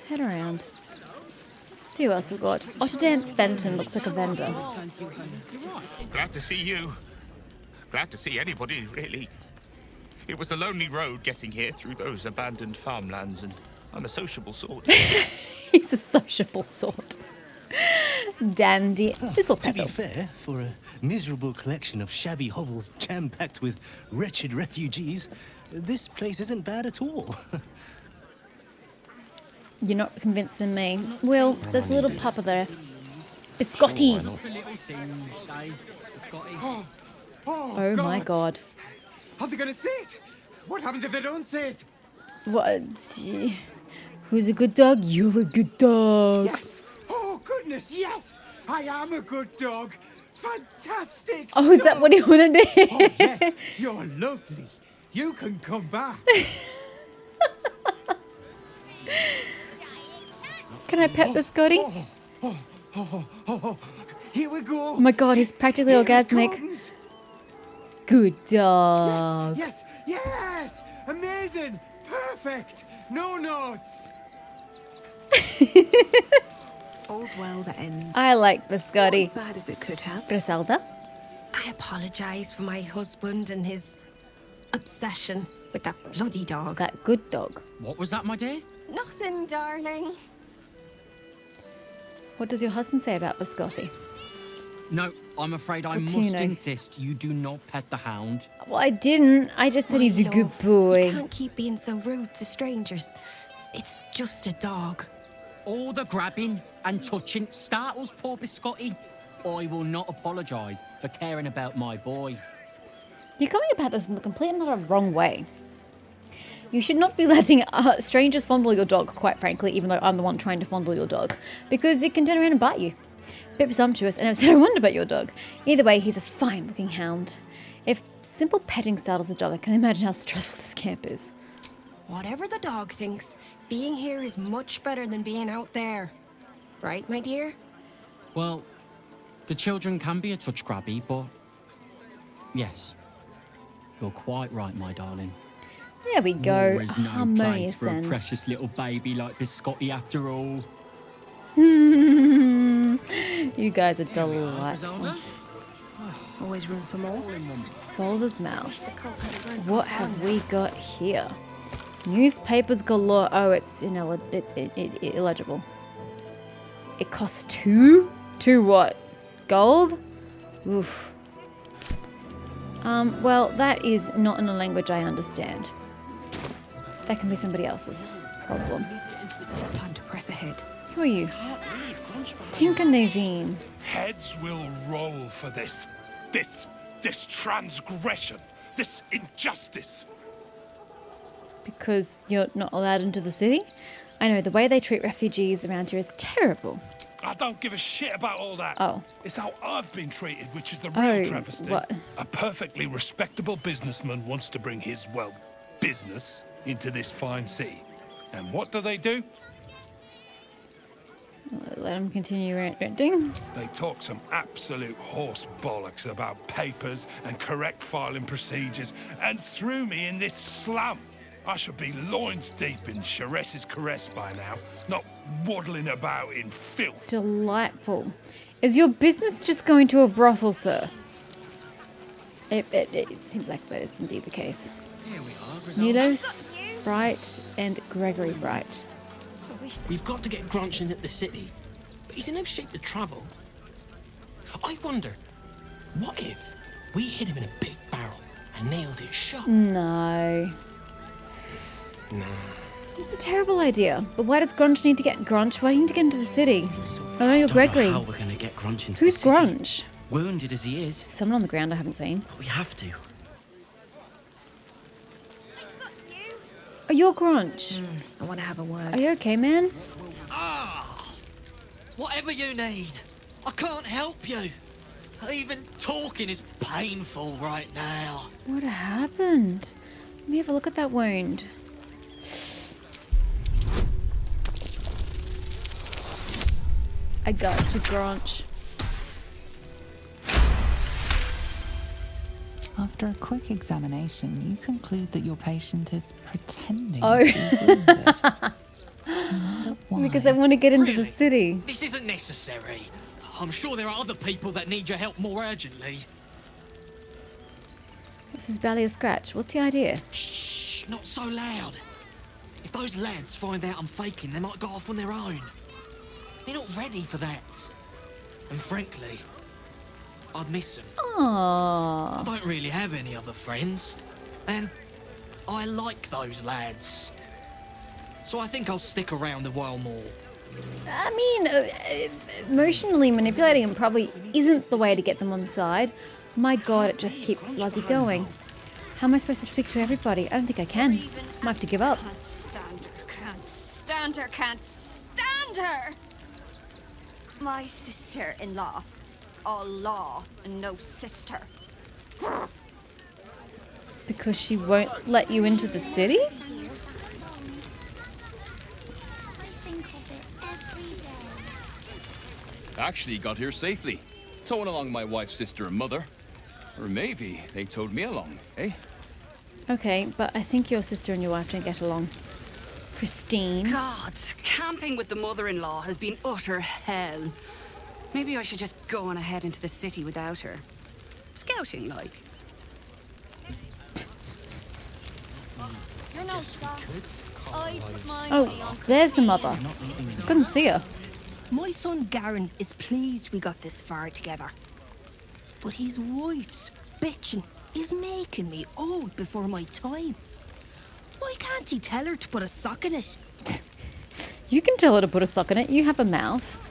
head around. See who else we've got. Otterdance Fenton looks like a vendor. Glad to see you. Glad to see anybody, really. It was a lonely road getting here through those abandoned farmlands, and I'm a sociable sort. He's a sociable sort. Dandy Thistlepetal. To be fair, for a miserable collection of shabby hovels jam-packed with wretched refugees, this place isn't bad at all. You're not convincing me. Will, there's a little pupper there. Biscotti. Oh my god. Are they going to say it? What happens if they don't say it? What? Who's a good dog? You're a good dog. Yes. Oh, goodness, yes. I am a good dog. Fantastic. Oh, is that what he wanted to hear? Oh, yes. You're lovely. You can come back. Can I pet Biscotti? Here we go. Oh my god, he's practically orgasmic. Good dog. Yes, yes, yes. Amazing. Perfect. No notes. All's well that ends. I like Not Biscotti. as bad as it could have. Griselda? I apologise for my husband and his obsession with that bloody dog. That good dog. What was that, my dear? Nothing, darling. What does your husband say about Biscotti? No, I'm afraid I What do you must know? insist you do not pet the hound. Well, I didn't. I just said he's a My good love, You boy. can't keep being so rude to strangers. It's just a dog. All the grabbing and touching startles poor Biscotti. I will not apologise for caring about my boy. You're going about this in the complete and utter wrong way. You should not be letting strangers fondle your dog, quite frankly, even though I'm the one trying to fondle your dog, because it can turn around and bite you. A bit presumptuous, and I've said I wonder about your dog. Either way, he's a fine-looking hound. If simple petting startles a dog, I can imagine how stressful this camp is. Whatever the dog thinks, being here is much better than being out there. Right, my dear? Well, the children can be a touch grabby, but yes, you're quite right, my darling. There we go. War is no Harmonious place for a end. precious little baby like Biscotti after all. You guys are delightful. Griselda? Always room for more. Balder's Mouth. What have we got here? Newspapers galore. Oh, it's illegible. It costs 2? 2 what? Gold? Oof. Well, that is not in a language I understand. That can be somebody else's problem. Time to press ahead. Who are you? Tinker Heads will roll for this. This transgression. This injustice. Because you're not allowed into the city? I know, the way they treat refugees around here is terrible. I don't give a shit about all that. Oh. It's how I've been treated, which is the real Oh, travesty. what? A perfectly respectable businessman wants to bring his, well, business into this fine city. And what do? Let him continue ranting. They talk some absolute horse bollocks about papers and correct filing procedures and threw me in this slum. I should be loins deep in Chares's caress by now, not waddling about in filth. Delightful. Is your business just going to a brothel, sir? It seems like that is indeed the case. Here we are, Griselda. Nilos, Bright, and Gregory Bright. We've got to get Grunch into the city, but he's in no shape to travel. I wonder, what if we hit him in a big barrel and nailed it shut? No. Nah. It's a terrible idea. But why does Grunch need to get Grunch? Why do you need to get into the city? Oh no, you're Don't Gregory. know how we're gonna get Grunch into Who's the city. Grunch? Wounded as he is, Someone on the ground I haven't seen. but we have to. Oh, you're Grunch. I want to have a word. Are you okay, man? Whatever you need. I can't help you. Even talking is painful right now. What happened? Let me have a look at that wound. I got you, Grunch. After a quick examination, you conclude that your patient is pretending Oh. to be wounded. I wonder Because they want to get into the Really? city. This isn't necessary. I'm sure there are other people that need your help more urgently. This is barely a scratch. What's the idea? Shh, not so loud. If those lads find out I'm faking, they might go off on their own. They're not ready for that. And frankly, I'd miss them. I Aww. don't really have any other friends. And I like those lads. So I think I'll stick around a while more. I mean, emotionally manipulating them probably isn't the way to get them on side. My god, it just keeps bloody going. How am I supposed to speak to everybody? I don't think I can. Might have to give up. Can't stand her, can't stand her, can't stand her! My sister-in-law. All law and no sister. Because she won't let you into the city? Actually got here safely. Towing along my wife's sister and mother. Or maybe they towed me along, eh? Okay, but I think your sister and your wife don't get along. Christine. God, camping with the mother-in-law has been utter hell. Maybe I should just go on ahead into the city without her. Scouting, like. You're no sus. I put my money Oh, on there's the Christine. mother. Couldn't see her. My son Garen is pleased we got this far together. But his wife's bitching is making me old before my time. Why can't he tell her to put a sock in it? You can tell her to put a sock in it. You have a mouth.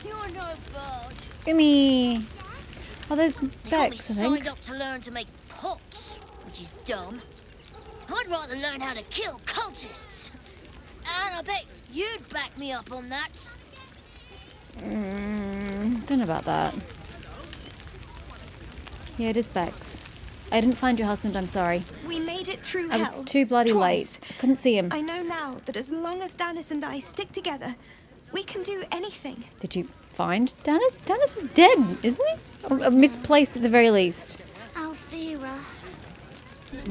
You're no god. Gimme. Oh, there's They got me Bex, I signed think. up to learn to make pots, which is dumb. I'd rather learn how to kill cultists. And I bet you'd back me up on that. Don't know about that. Yeah, it is Bex. I didn't find your husband, I'm sorry. We made it through I hell. was too bloody twice. late. Couldn't see him. I know now that as long as Danis and I stick together, we can do anything. Did you find Danis? Danis is dead, isn't he? Or misplaced at the very least. Alfira.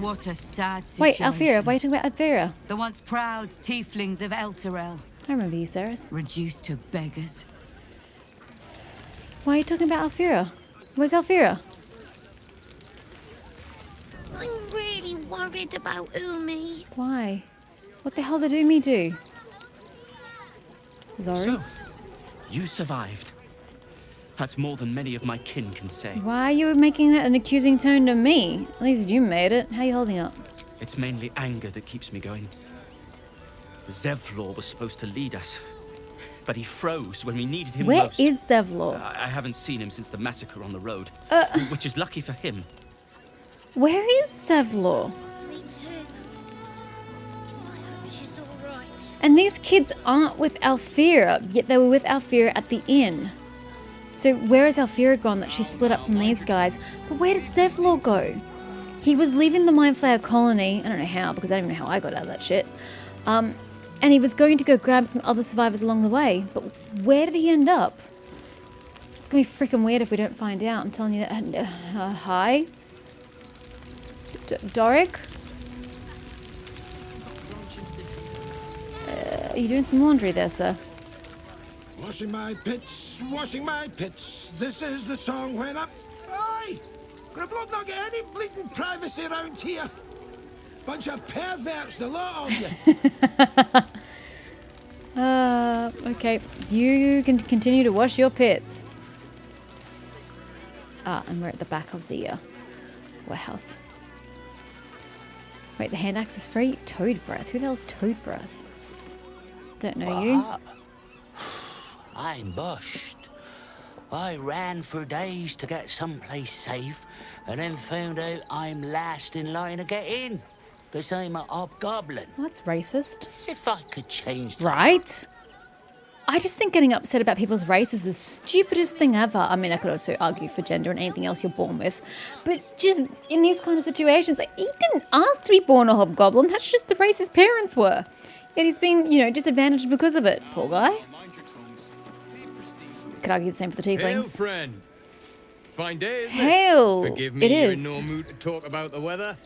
What a sad Wait, situation. Alfira. Why are you talking about Alfira? The once proud tieflings of Elturel. I remember you, Ceres. Reduced to beggars. Why are you talking about Alfira? Where's Alfira? I'm really worried about Umi. Why? What the hell did Umi do? Zori? So, you survived. That's more than many of my kin can say. Why are you making that an accusing tone to me? At least you made it. How are you holding up? It's mainly anger that keeps me going. Zevlor was supposed to lead us, but he froze when we needed him Where most. is Zevlor? I haven't seen him since the massacre on the road, which is lucky for him. Where is Zevlor? Me too. I hope she's alright. And these kids aren't with Alfira, yet they were with Alfira at the inn. So where is Alfira gone that she split up from these guys? But where did Zevlor go? He was leaving the Mind Flayer colony. I don't know how, because I don't even know how I got out of that shit. And he was going to go grab some other survivors along the way. But where did he end up? It's going to be freaking weird if we don't find out. I'm telling you that. Hi? Doric? Are you doing some laundry there, sir? Washing my pits, washing my pits. This is the song when up. Aye! Could a bloke not get any bleeding privacy around here? Bunch of perverts, the lot of you. Okay. You can continue to wash your pits. Ah, and we're at the back of the warehouse. Wait, the hand axe is free? Toad breath. Who the hell's Toad breath? Don't know you. I'm bushed. I ran for days to get someplace safe and then found out I'm last in line to get in. Because I'm a hobgoblin. Well, that's racist. As if I could change that. Right? I just think getting upset about people's race is the stupidest thing ever. I mean, I could also argue for gender and anything else you're born with. But just in these kind of situations, like, he didn't ask to be born a hobgoblin. That's just the race his parents were. Yet he's been, disadvantaged because of it. Poor guy. Could argue the same for the tieflings. Hail, friend. Fine day, isn't it? Hail. Forgive me, It you're is. in no mood to talk about the weather.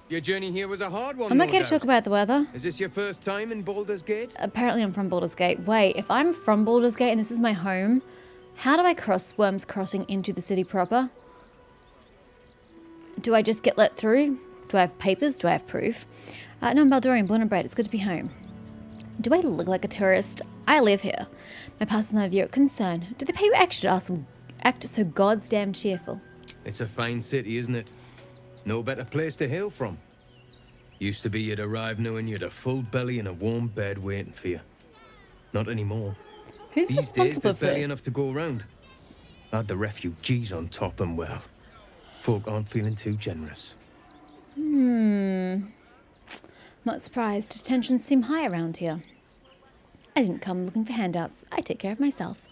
Your journey here was a hard one, I'm no okay to doubt. talk about the weather. Is this your first time in Baldur's Gate? Apparently I'm from Baldur's Gate. Wait, if I'm from Baldur's Gate and this is my home, how do I cross Worms Crossing into the city proper? Do I just get let through? Do I have papers? Do I have proof? No, I'm Baldurian, born and bred. It's good to be home. Do I look like a tourist? I live here. My past is not of your concern. Do they pay you extra to act so goddamn cheerful? It's a fine city, isn't it? No better place to hail from. Used to be you'd arrive knowing you'd a full belly and a warm bed waiting for you. Not anymore. Who's These days responsible there's for barely this? enough to go around. Add the refugees on top and well, folk aren't feeling too generous. Not surprised. Tensions seem high around here. I didn't come looking for handouts. I take care of myself.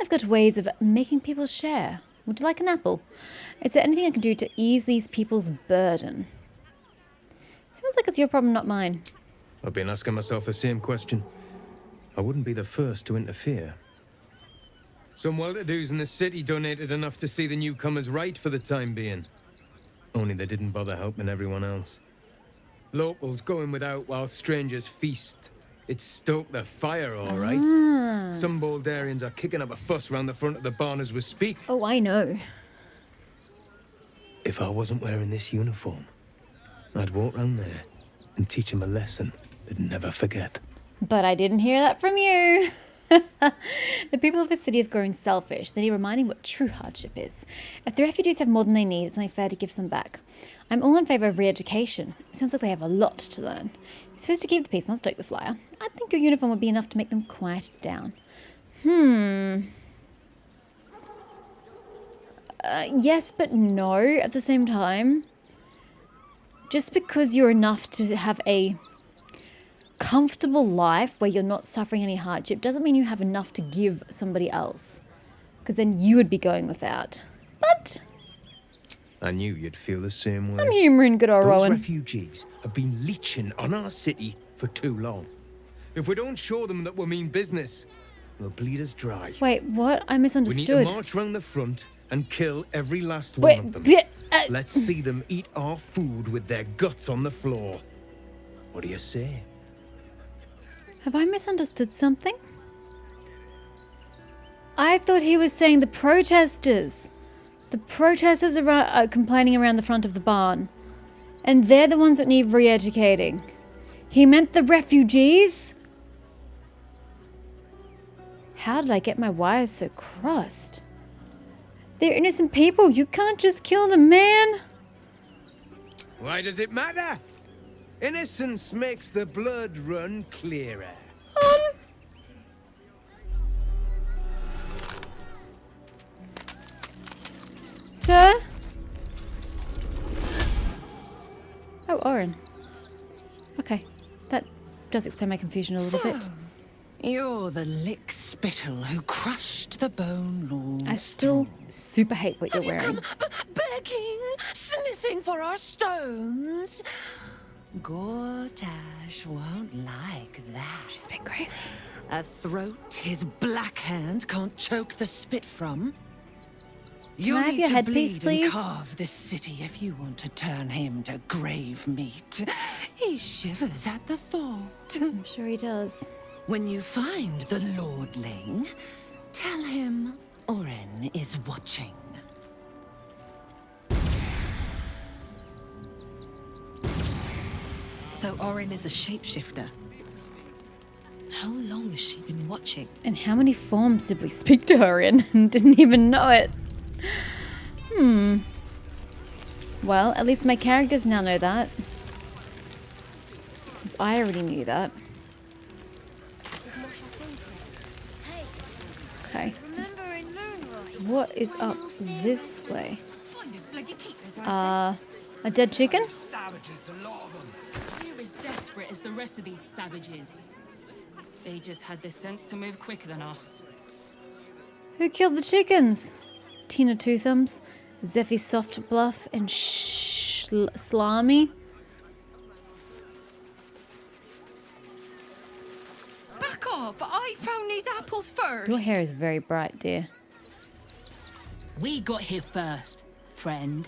I've got ways of making people share. Would you like an apple? Is there anything I can do to ease these people's burden? Sounds like it's your problem, not mine. I've been asking myself the same question. I wouldn't be the first to interfere. Some well-to-dos in the city donated enough to see the newcomers right for the time being. Only they didn't bother helping everyone else. Locals going without while strangers feast. It stoked the fire, all right. Some Baldurians are kicking up a fuss round the front of the barn as we speak. Oh, I know. If I wasn't wearing this uniform, I'd walk round there and teach them a lesson they'd never forget. But I didn't hear that from you. The people of the city have grown selfish. They need reminding what true hardship is. If the refugees have more than they need, it's only fair to give some back. I'm all in favour of re-education. It sounds like they have a lot to learn. You're supposed to keep the peace, not stoke the flyer. I think your uniform would be enough to make them quiet down. Yes, but no at the same time. Just because you're enough to have a comfortable life where you're not suffering any hardship doesn't mean you have enough to give somebody else. Because then you would be going without. But I knew you'd feel the same way. I'm humouring good old Those Rowan. refugees have been leeching on our city for too long. If we don't show them that we mean business, they'll bleed us dry. Wait, what? I We need misunderstood. to march round the front and kill every last Wait, one of them. but, Let's see them eat our food with their guts on the floor. What do you say? Have I misunderstood something? I thought he was saying the protesters. The protesters are complaining around the front of the barn. And they're the ones that need re-educating. He meant the refugees? How did I get my wires so crossed? They're innocent people. You can't just kill them, man. Why does it matter? Innocence makes the blood run clearer. Sir? Oh, Oren. Okay, that does explain my confusion a little bit. You're the lick spittle who crushed the bone lord. I still super hate what you're wearing. Begging, sniffing for our stones. Gortash won't like that. She's been crazy. A throat his black hand can't choke the spit from. Can I have your headpiece, bleed please? and carve this city if you want to turn him to grave meat. He shivers at the thought. I'm sure he does. When you find the lordling, tell him Oren is watching. So Oren is a shapeshifter. How long has she been watching? And how many forms did we speak to her in and didn't even know it? Well, at least my characters now know that. Since I already knew that. Okay. What is up this way? A dead chicken? We're as desperate as the rest of these savages. They just had the sense to move quicker than us. Who killed the chickens? Tina Two Thumbs, Zephy Soft Bluff, and Slimy? Back off! I found these apples first! Your hair is very bright, dear. We got here first, friend.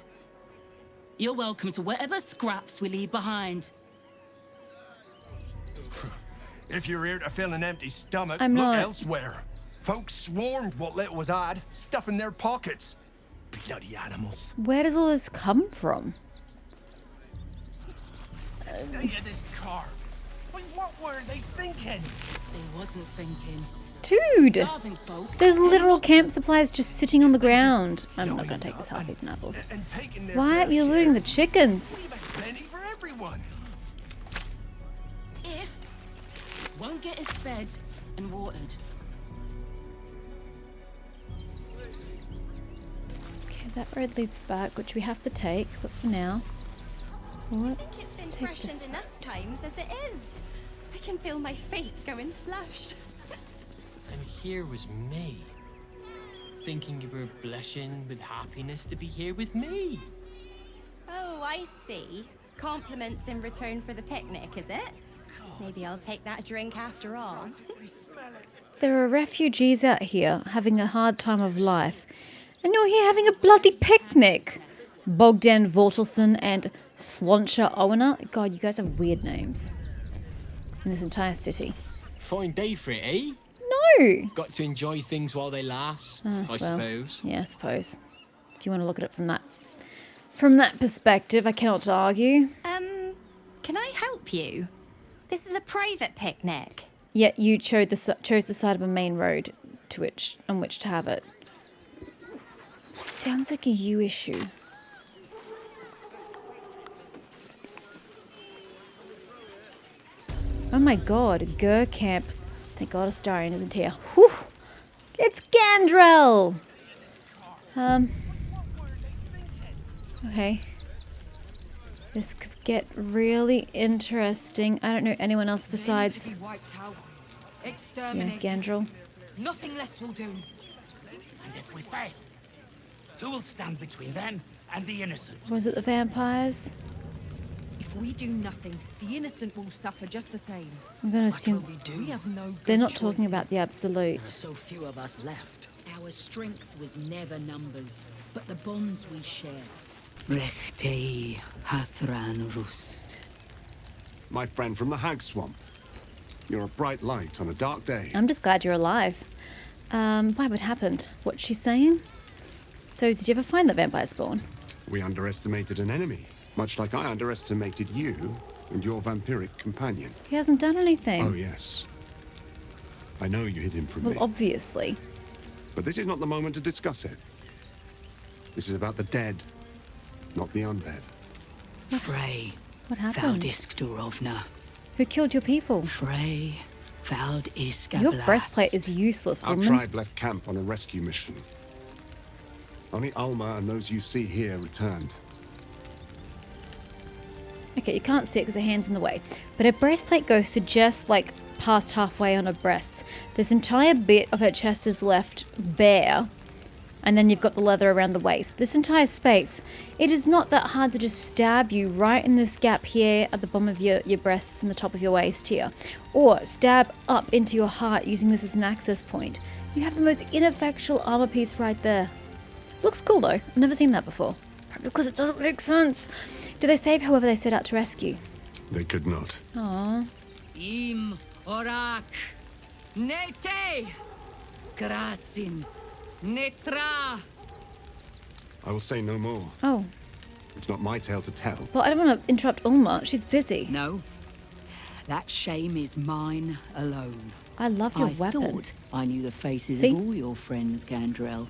You're welcome to whatever scraps we leave behind. If you're here to fill an empty stomach, I'm look not. elsewhere. Folks swarmed what little was had, stuffing their pockets. Bloody animals. Where does all this come from? State of this car. What were they thinking? They wasn't thinking. Dude! Starving folk. There's literal camp supplies just sitting on the ground. I'm not gonna take this half-eaten apples. Why aren't you looting the chickens? Plenty for everyone. If won't get us fed and watered. Okay, that road leads back, which we have to take, but for now, let's It's been take freshened this. enough times as it is. I can feel my face going flush. And here was me, thinking you were blushing with happiness to be here with me. Oh, I see. Compliments in return for the picnic, is it? Maybe I'll take that drink after all. There are refugees out here having a hard time of life, and you're here having a bloody picnic. Bogdan Vortelson and Sloncha Owener. God, you guys have weird names. In this entire city. Fine day for it, eh? No! Got to enjoy things while they last, I Well, suppose. Yeah, I suppose. If you want to look at it from that perspective, I cannot argue. Can I help you? This is a private picnic. Yet you chose the side of a main road on which to have it. Sounds like a you issue. Oh my god, Gur Camp. Thank god Astarion isn't here. Whew! It's Gandrel! Okay. This could get really interesting. I don't know anyone else besides Gandrel. Nothing less will do. And if we fail, who will stand between them and the innocent? Was it the vampires? If we do nothing, the innocent will suffer just the same. I'm gonna assume We have no they're good not talking about choices. the absolute. So few of us left. Our strength was never numbers, but the bonds we share. Rechtei Hathran Rust. My friend from the Hag Swamp. You're a bright light on a dark day. I'm just glad you're alive. Why, what happened? What's she saying? So, did you ever find that vampire spawn? We underestimated an enemy, much like I underestimated you and your vampiric companion. He hasn't done anything. Oh, yes. I know you hid him from Well, me. obviously. But this is not the moment to discuss it. This is about the dead, not the undead. Frey. What happened? Valdisk Who killed your people? Frey. Valdisk Your breastplate is useless, Our woman. tribe left camp on a rescue mission. Only Alma and those you see here returned. Okay, you can't see it because her hand's in the way. But her breastplate goes to just like past halfway on her breasts. This entire bit of her chest is left bare. And then you've got the leather around the waist. This entire space, it is not that hard to just stab you right in this gap here at the bottom of your breasts and the top of your waist here. Or stab up into your heart using this as an access point. You have the most ineffectual armor piece right there. Looks cool though. I've never seen that before. Probably because it doesn't make sense. Do they save whoever they set out to rescue? They could not. Aww. Im Orak. Nete. Krasin. Netra. I will say no more. Oh. It's not my tale to tell. Well, I don't want to interrupt Ulma. She's busy. No. That shame is mine alone. I love your I weapon. thought I knew the faces See? of all your friends, Gandrel.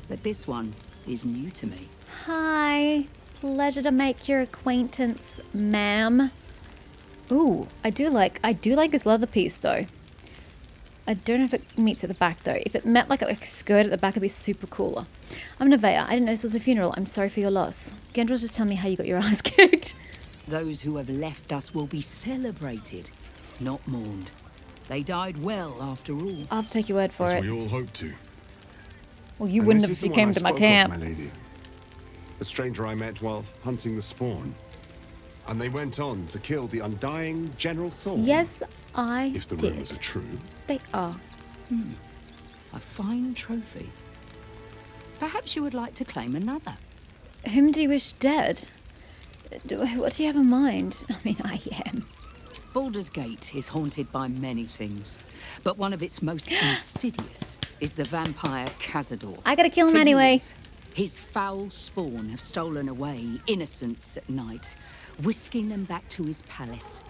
But this one is new to me. Hi. Pleasure to make your acquaintance, ma'am. Ooh, I do like this leather piece though. I don't know if it meets at the back though. If it met like a skirt at the back, it'd be super cooler. I'm Neveah. I didn't know this was a funeral. I'm sorry for your loss. Gandrel's just telling me how you got your ass kicked. Those who have left us will be celebrated, not mourned. They died well, after all. I'll have to take your word for As it. we all hoped to. Well, you And wouldn't this have is if you the came one to I my spoke camp. of, my lady. The stranger I met while hunting the spawn. And they went on to kill the undying General Thorn. Yes, I If the did. rumors are true. They are. A fine trophy. Perhaps you would like to claim another. Whom do you wish dead? What do you have in mind? I mean, I am. Baldur's Gate is haunted by many things, but one of its most insidious is the vampire Cazador. I gotta kill him For anyway. years, his foul spawn have stolen away innocents at night, whisking them back to his palace.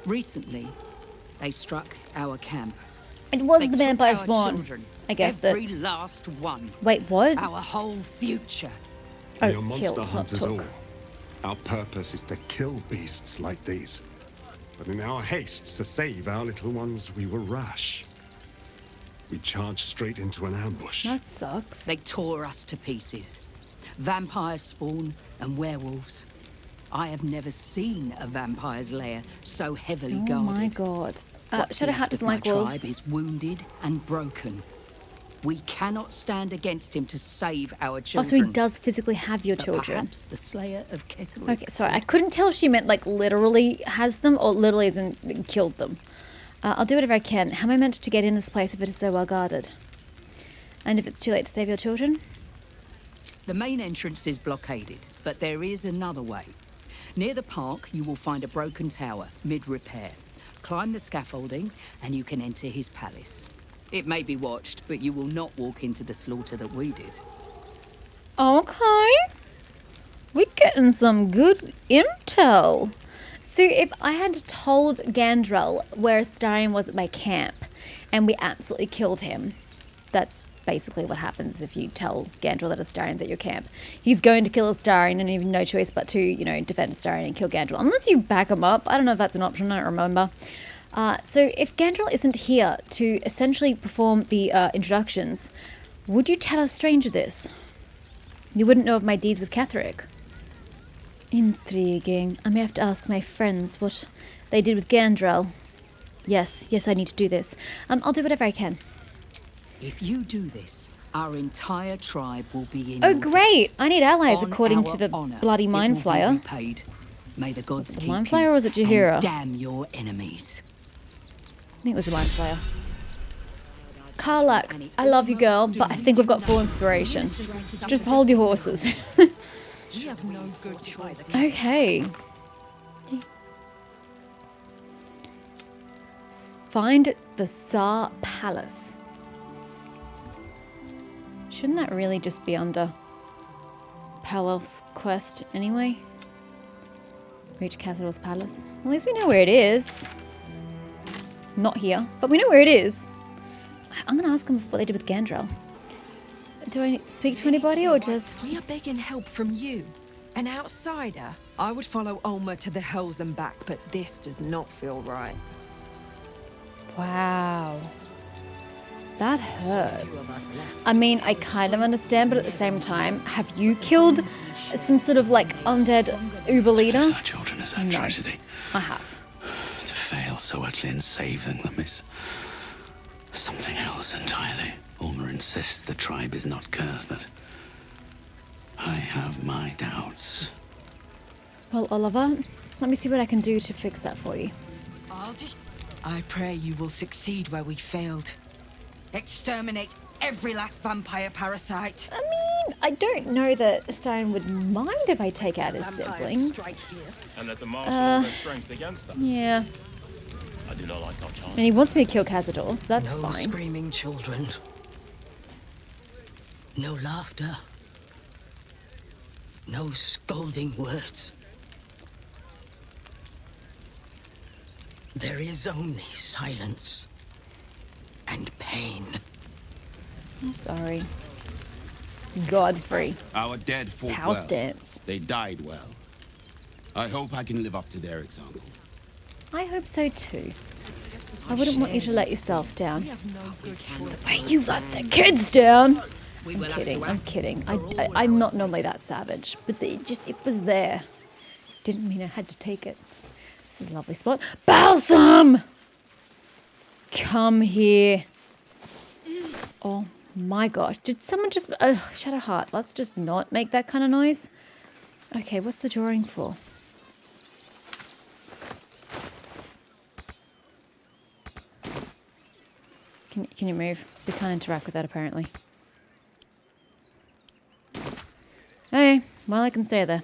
Recently, they struck our camp. It was They the took vampire our spawn. children, I guess that. every last one. Wait, what? Our whole future. Oh, We are monster killed, not hunters took. all. Our purpose is to kill beasts like these. But in our haste to save our little ones, we were rash. We charged straight into an ambush. That sucks. They tore us to pieces. Vampire spawn and werewolves. I have never seen a vampire's lair so heavily guarded. Oh my god. What's Shadowheart left of doesn't my like wolves. tribe is wounded and broken. We cannot stand against him to save our Oh, children. so he does physically have your But children. Perhaps the Slayer of Ketheric. Okay, sorry. I couldn't tell if she meant like literally has them or literally hasn't killed them. I'll do whatever I can. How am I meant to get in this place if it is so well guarded? And if it's too late to save your children? The main entrance is blockaded, but there is another way. Near the park, you will find a broken tower, mid-repair. Climb the scaffolding, and you can enter his palace. It may be watched, but you will not walk into the slaughter that we did. Okay. We're getting some good intel. So if I had told Gandrel where Astarion was at my camp and we absolutely killed him, that's basically what happens if you tell Gandrel that Astarion's at your camp. He's going to kill Astarion and have no choice but to, you know, defend Astarion and kill Gandrel. Unless you back him up. I don't know if that's an option. I don't remember. So if Gandrel isn't here to essentially perform the introductions, would you tell a stranger this? You wouldn't know of my deeds with Ketheric. Intriguing. I may have to ask my friends what they did with Gandrel. Yes, I need to do this. I'll do whatever I can. If you do this, our entire tribe will be in Oh, your great! debt. I need allies On according our to the honor, bloody it Mind will be Flayer. repaid. May the gods Was it keep Mind you Flayer or was it Jaheira? and damn your enemies. I think it was the Mind Flayer. Karlak, I love you, girl, but I think we've got full inspiration. Just hold your horses. You have no good choices. Okay. Find the Tsar Palace. Shouldn't that really just be under Palel's quest anyway? Reach Cazador's Palace. Well, at least we know where it is. Not here, but we know where it is. I'm gonna ask them what they did with Gandrel. Do I speak to anybody or just... We are begging help from you. An outsider? I would follow Ulmer to the hells and back, but this does not feel right. Wow. That hurts. I mean, I kind of understand, but at the same time, have you killed some sort of like undead Uber leader? Our children is a No, tragedy. I have. To fail so utterly in saving them is something else entirely. Ulmer insists the tribe is not cursed, but I have my doubts. Well, Oliver, let me see what I can do to fix that for you. I pray you will succeed where we failed. Exterminate every last vampire parasite. I mean, I don't know that Astarion would mind if I take out his siblings. And let the marshal all their strength against us. Yeah. I do not like our chance. And he wants me to kill Cazador, so that's No fine. screaming children. No laughter. No scolding words. There is only silence and pain. I'm sorry. Godfrey. Our dead fought House well. dance. They died well. I hope I can live up to their example. I hope so too. I wouldn't want you to let yourself down. Wait, you let the kids down? I'm kidding. I'm kidding. I'm not normally that savage, but it was there. Didn't mean I had to take it. This is a lovely spot. Balsam! Come here. Oh my gosh. Did someone just... Oh, Shadowheart. Let's just not make that kind of noise. Okay, what's the drawing for? Can you move? We can't interact with that apparently. Okay, well I can stay there.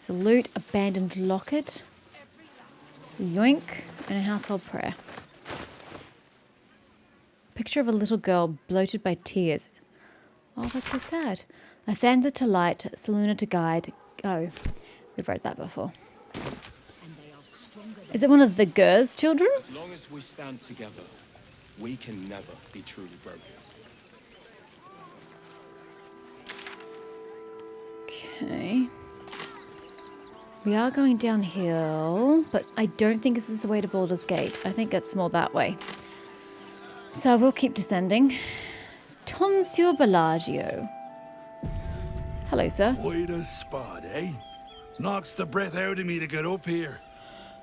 Salute, abandoned locket. Yoink, and a household prayer. Picture of a little girl bloated by tears. Oh, that's so sad. A Thanza to light, Saluna to guide. Oh, we've read that before. Is it one of the Gur's children? As long as we stand together, we can never be truly broken. Okay. We are going downhill, but I don't think this is the way to Baldur's Gate. I think it's more that way. So we'll keep descending. Tonsure Bellagio. Hello, sir. Quite a spot, eh? Knocks the breath out of me to get up here.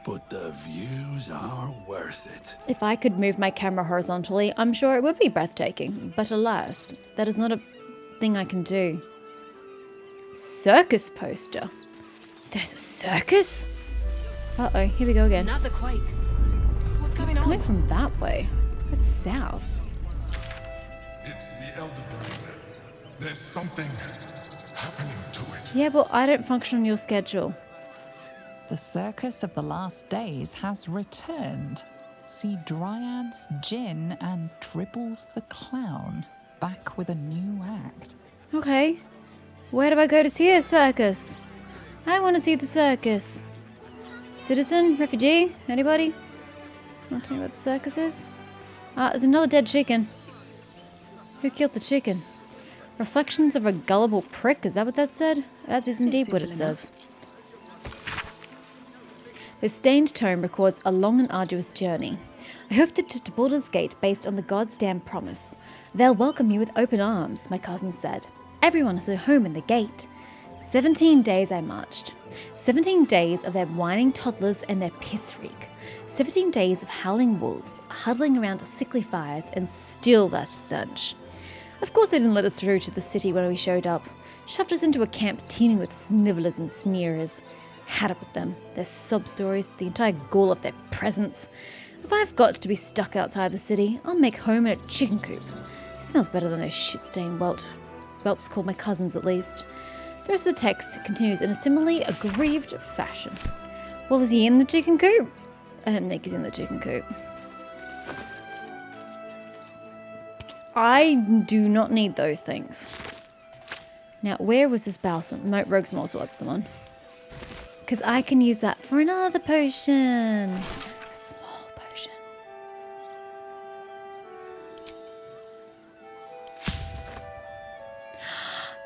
But the views are worth it. If I could move my camera horizontally, I'm sure it would be breathtaking. But alas, that is not a thing I can do. Circus poster. There's a circus? Uh-oh, here we go again. Another quake. What's going It's on? coming from that way. It's south. It's the Elderberg. There's something happening to it. Yeah, but I don't function on your schedule. The Circus of the Last Days has returned. See Dryads, Jinn, and Dribbles the Clown back with a new act. Okay. Where do I go to see a circus? I want to see the circus. Citizen? Refugee? Anybody? Want to tell me what the circus is? There's another dead chicken. Who killed the chicken? Reflections of a gullible prick? Is that what that said? That is indeed what it says. The stained tome records a long and arduous journey. I hoofed it to Baldur's Gate based on the God's damn promise. They'll welcome you with open arms, my cousin said. Everyone has a home in the gate. 17 days I marched. 17 days of their whining toddlers and their piss reek. 17 days of howling wolves, huddling around sickly fires, and still that stench. Of course they didn't let us through to the city when we showed up. Shoved us into a camp teeming with snivellers and sneerers. Had it with them, their sob stories, the entire gall of their presence. If I've got to be stuck outside the city, I'll make home in a chicken coop. It smells better than those shit-stained whelps called my cousins at least. The rest of the text continues in a similarly aggrieved fashion. Well, is he in the chicken coop? I don't think he's in the chicken coop. I do not need those things. Now, where was this balsam? No, Rogue's Morsel, that's the one. Because I can use that for another potion. A small potion.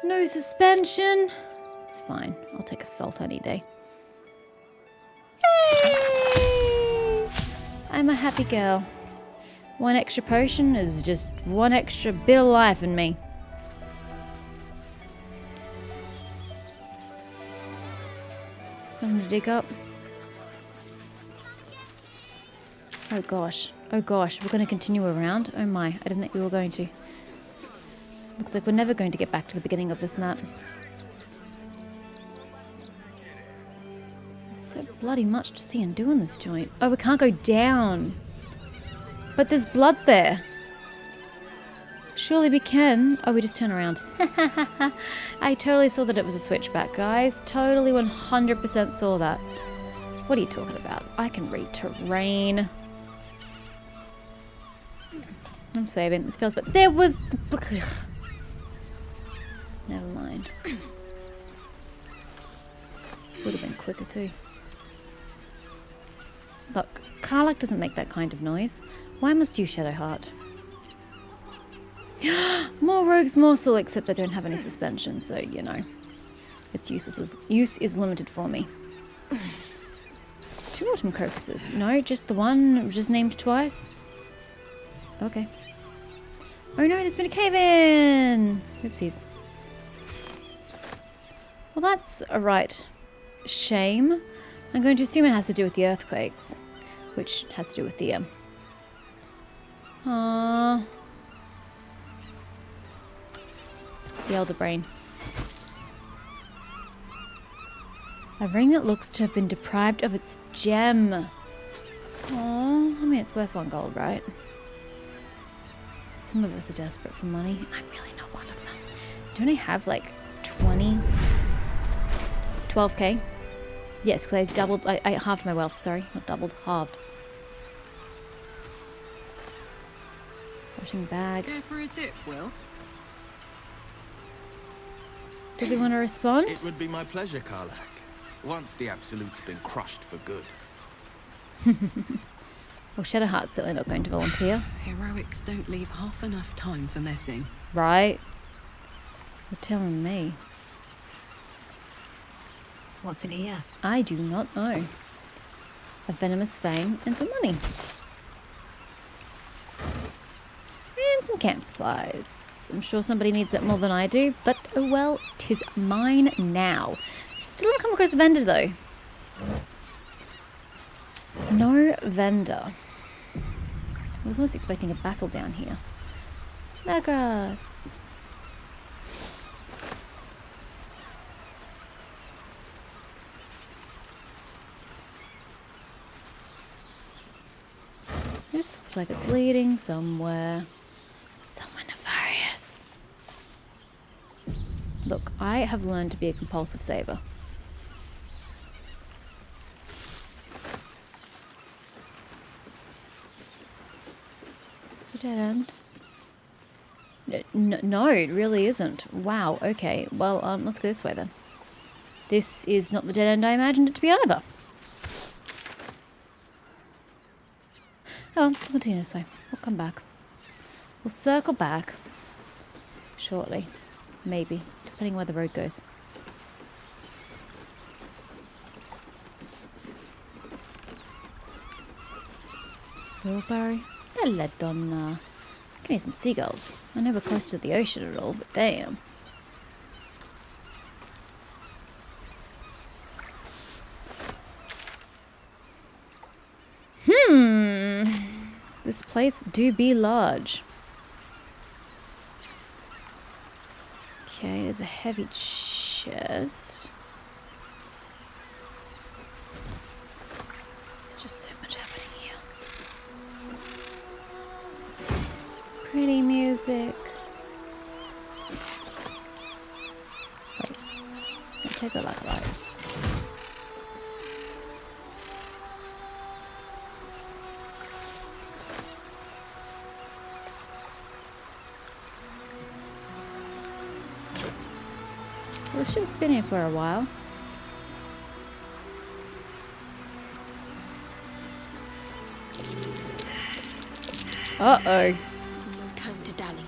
No suspension. It's fine. I'll take a salt any day. Yay! I'm a happy girl. One extra potion is just one extra bit of life in me. Nothing to dig up. Oh gosh. Oh gosh. We're going to continue around? Oh my. I didn't think we were going to. Looks like we're never going to get back to the beginning of this map. There's so bloody much to see and do in this joint. Oh, we can't go down. But there's blood there. Surely we can. Oh, we just turn around. I totally saw that it was a switchback, guys. Totally 100% saw that. What are you talking about? I can read terrain. I'm saving. This feels, but there was... Never mind. Would have been quicker too. Look, Karlach doesn't make that kind of noise. Why must you, Shadowheart? More Rogue's Morsel, except I don't have any suspension, so, you know. Its use is limited for me. 2 autumn crocuses. No, just the one, just named twice. Okay. Oh no, there's been a cave-in! Oopsies. Well, that's a right shame. I'm going to assume it has to do with the earthquakes, which has to do with the, the Elder Brain. A ring that looks to have been deprived of its gem. Oh, I mean, it's worth 1 gold, right? Some of us are desperate for money. I'm really not one of them. Don't I have like 12k? Yes, because I halved my wealth, sorry. Not doubled, halved. Washing bag. Go for a dip, Will? Does he want to respond? It would be my pleasure, Karlak. Once the Absolute's been crushed for good. Well, Shadowheart's certainly not going to volunteer. Heroics don't leave half enough time for messing. Right? You're telling me. What's in here? I do not know. A venomous fang and some money. And some camp supplies. I'm sure somebody needs it more than I do, but oh well, 'tis mine now. Still haven't come across a vendor though. No vendor. I was almost expecting a battle down here. Lagras. This looks like it's leading somewhere. Somewhere nefarious. Look, I have learned to be a compulsive saver. Is this a dead end? No, it really isn't. Wow, okay. Well, let's go this way then. This is not the dead end I imagined it to be either. Oh, we'll continue this way. We'll come back. We'll circle back shortly. Maybe, depending where the road goes. Wheelbarrow? Hello, Donna. Can need some seagulls. I know we're close to the ocean at all, but damn. This place do be large. Okay, there's a heavy chest. There's just so much happening here. Pretty music. Wait, I'll take a look at those. Well, this ship's been here for a while. Uh-oh. No time to dally.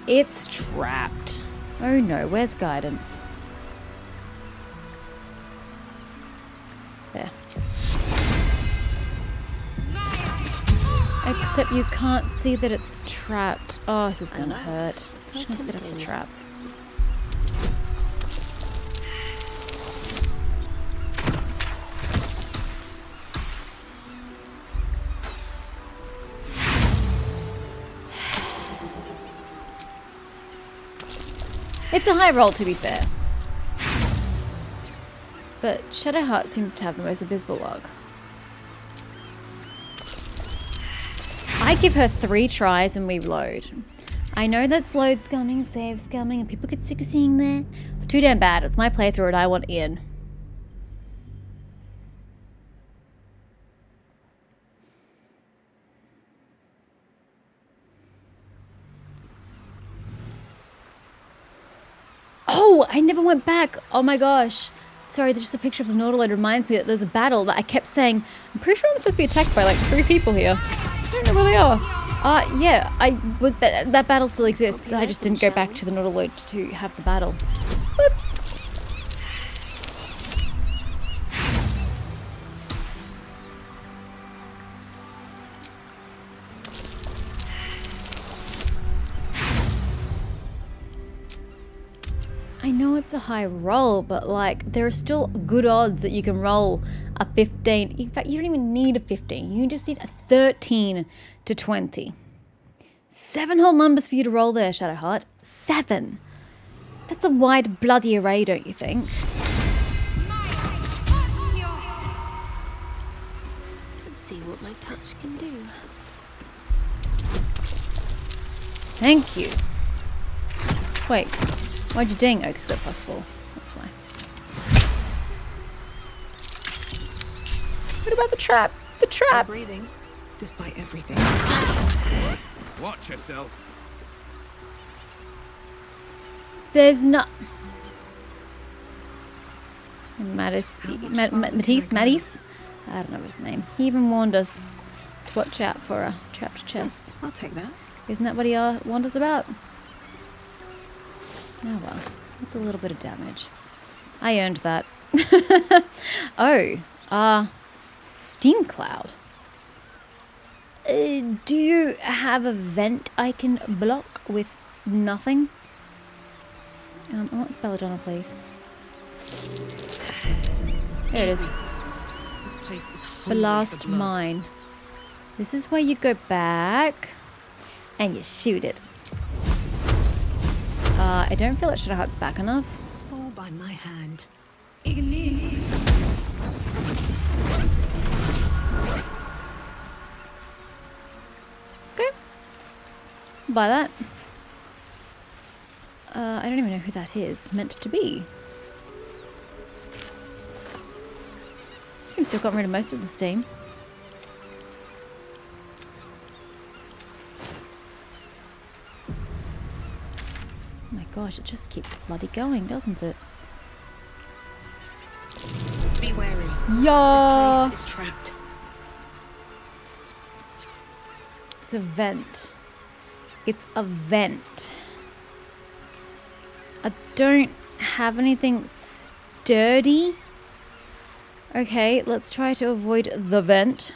It's trapped. Oh no, where's guidance? There. Except you can't see that it's trapped. Oh, this is gonna hurt. I'm just gonna set up the trap. It's a high roll, to be fair. But Shadowheart seems to have the most abysmal luck. I give her 3 tries and we load. I know that's load scumming, save scumming, and people get sick of seeing that. But too damn bad. It's my playthrough and I want in. Oh, I never went back. Oh my gosh. Sorry, there's just a picture of the Nautilid reminds me that there's a battle that I kept saying, I'm pretty sure I'm supposed to be attacked by like 3 people here. I don't know where they are. Yeah, that battle still exists. I just didn't go back to the Nautilid to have the battle. Whoops. I know it's a high roll, but like there are still good odds that you can roll a 15. In fact, you don't even need a 15. You just need a 13 to 20. 7 whole numbers for you to roll there, Shadowheart. 7. That's a wide bloody array, don't you think? Let's see what my touch can do. Thank you. Wait. Why'd you ding? Oh, because we're +4. That's why. What about the trap? The trap! Still breathing, despite everything. Watch yourself. There's not. Matisse? I don't know his name. He even warned us to watch out for a trapped chest. I'll take that. Isn't that what he warned us about? Oh well, that's a little bit of damage. I earned that. Oh, steam cloud. Do you have a vent I can block with nothing? I want this belladonna, please. There it is. This place is The last mine. This is where you go back and you shoot it. I don't feel like Shadowheart's back enough. Fall by my hand. Ignis. Okay. Buy that. I don't even know who that is meant to be. Seems to have gotten rid of most of the steam. Oh my gosh, it just keeps bloody going, doesn't it? Be wary. Yeah. This place is trapped. It's a vent. It's a vent. I don't have anything sturdy. Okay, let's try to avoid the vent.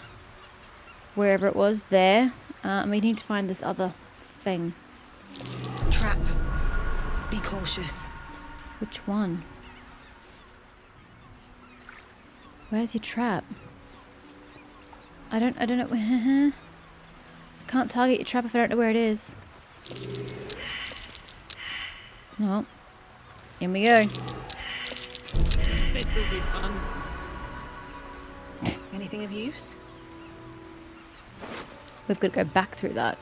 Wherever it was, there. And we need to find this other thing. Trap. Be cautious. Which one? Where's your trap? I don't know. Can't target your trap if I don't know where it is. No. In we go. This'll be fun. Anything of use? We've got to go back through that.